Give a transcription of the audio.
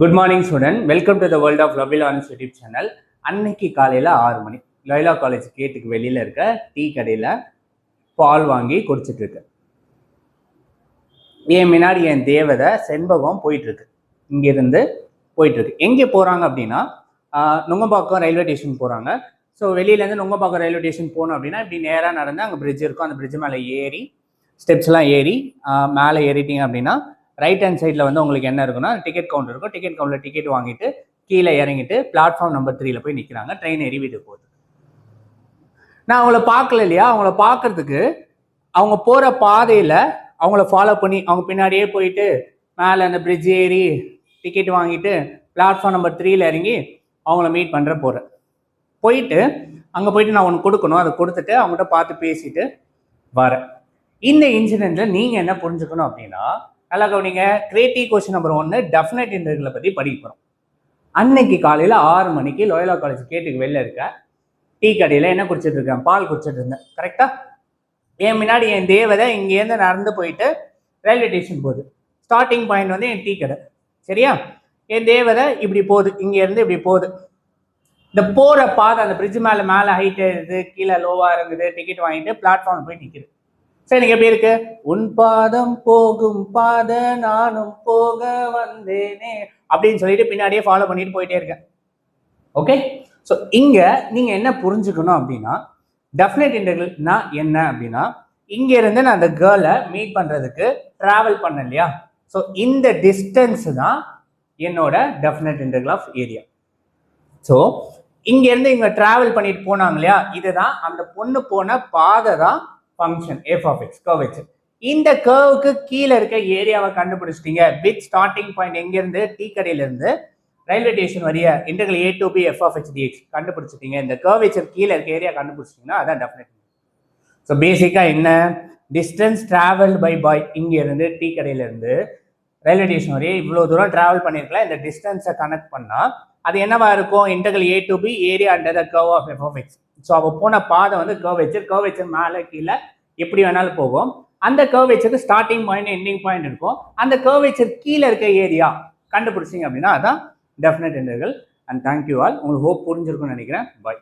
Good morning student, welcome to the world of lovely Lawrence YouTube channel. அன்னைக்கு காலையில் 6 மணி Loyola college கேட்டுக்கு வெளியில் இருக்க டீ கடையில் பால் வாங்கி குடிச்சிட்டு இருக்கு. என் முன்னாடி என் தேவதை செண்பகம் போயிட்டுருக்கு. இங்கேருந்து போயிட்டுருக்கு. எங்கே போகிறாங்க அப்படின்னா நுங்கம்பாக்கம் ரயில்வே ஸ்டேஷன் போகிறாங்க. ஸோ வெளியிலேருந்து நுங்கம்பாக்கம் ரயில்வே ஸ்டேஷன் போகணும் அப்படின்னா இப்படி நேராக நடந்து அங்கே பிரிட்ஜ் இருக்கும். அந்த பிரிட்ஜ் மேலே ஏறி ஸ்டெப்ஸ்லாம் ஏறி மேலே ஏறிட்டீங்க அப்படின்னா ரைட் ஹேண்ட் சைடில் வந்து உங்களுக்கு என்ன இருக்குன்னா டிக்கெட் கவுண்டர் இருக்கும். டிக்கெட் கவுண்டரில் டிக்கெட் வாங்கிட்டு கீழே இறங்கிட்டு பிளாட்ஃபார்ம் நம்பர் 3 போய் நிற்கிறாங்க. ட்ரெயின் ஏறி வீட்டுக்கு போகுது. நான் அவங்கள பார்க்கல இல்லையா, அவங்கள பார்க்கறதுக்கு அவங்க போகிற பாதையில் அவங்கள ஃபாலோ பண்ணி அவங்க பின்னாடியே போயிட்டு மேலே அந்த பிரிட்ஜ் ஏறி டிக்கெட் வாங்கிட்டு பிளாட்ஃபார்ம் நம்பர் 3 இறங்கி அவங்கள மீட் பண்ணுற போகிறேன். போயிட்டு அங்கே போயிட்டு நான் ஒன்று கொடுக்கணும், அதை கொடுத்துட்டு அவங்ககிட்ட பார்த்து பேசிட்டு வரேன். இந்த இன்சிடெண்ட்டில் நீங்கள் என்ன புரிஞ்சுக்கணும் அப்படின்னா, நல்லா கவனிங்க. கிரியேட்டிவ் கொஸ்டின் நம்பர் 1 டெஃபினைட் இன்டெக்ரலை பற்றி படிக்க போகிறோம். அன்னைக்கு காலையில் 6 மணிக்கு லோயலா காலேஜ் கேட்டுக்கு வெளில இருக்க டீ கடையில் என்ன குடிச்சிட்டு இருக்கேன்? பால் குடிச்சிட்டு இருந்தேன். கரெக்டாக என் முன்னாடி என் தேவதை இங்கேருந்து நடந்து போயிட்டு ரயில்வே ஸ்டேஷன் போகுது. ஸ்டார்டிங் பாயிண்ட் வந்து என் டீ கடை. சரியா? என் தேவதை இப்படி போகுது, இங்கேருந்து இப்படி போகுது. இந்த போகிற பாதை அந்த பிரிட்ஜ் மேலே ஹைட் இருக்குது, கீழே லோவாக இருக்குது. டிக்கெட் வாங்கிட்டு பிளாட்ஃபார்ம் போய் நிற்கிது. சரி, எனக்கு எப்படி இருக்கு? உன் பாதம் போகும் பாத நானும் போக வந்தேனே அப்படின்னு சொல்லிட்டு பின்னாடியே ஃபாலோ பண்ணிட்டு போயிட்டே இருக்கேன். ஓகே, ஸோ இங்க நீங்க என்ன புரிஞ்சுக்கணும் அப்படின்னா, டெஃபினைட் இன்டெக்ரல்னா என்ன அப்படின்னா, இங்க இருந்து நான் அந்த கேர்ளை மீட் பண்றதுக்கு டிராவல் பண்ணேன் இல்லையா? ஸோ இந்த டிஸ்டன்ஸ் தான் என்னோட definite integral of area. So இங்க இருந்து இவங்க டிராவல் பண்ணிட்டு போனாங்க இல்லையா, இதுதான் அந்த பொண்ணு போன பாதை தான் function f of x curve வச்சு. இந்த கர்வுக்கு கீழே இருக்க ஏரியாவை கண்டுபிடிச்சிட்டீங்க. வித் ஸ்டார்டிங் பாயிண்ட் எங்கேருந்து டீ கடையிலேருந்து ரயில்வே ஸ்டேஷன் வரைய integral a to b f of x dx கண்டுபிடிச்சிட்டீங்க. இந்த கர்வேச்சர் கீழே இருக்க ஏரியா கண்டுபிடிச்சிட்டிங்கன்னா அதான் டெஃபினெட். ஸோ பேசிக்காக என்ன? டிஸ்டன்ஸ் டிராவல் பை பாய் இங்கேருந்து டீ கடையிலேருந்து ரயில்வே ஸ்டேஷன் வரைய இவ்வளோ தூரம் டிராவல் பண்ணியிருக்கலாம். இந்த டிஸ்டன்ஸை கனெக்ட் பண்ணால் அது என்னவா இருக்கும்? Integral a to b area under the curve of f of x. So அவள் போன பாதை வந்து கர்வேச்சர் மேலே கீழே எப்படி வேணாலும் போகும். அந்த கர்வேச்சருக்கு ஸ்டார்டிங் பாயிண்ட் எண்டிங் பாயிண்ட் இருக்கும். அந்த கர்வேச்சர் கீழே இருக்க ஏரியா கண்டுபிடிச்சிங்க அப்படின்னா அதான் definite integral. And thank you all. உங்களுக்கு ஹோப் புரிஞ்சிருக்கும்னு நினைக்கிறேன். பாய்.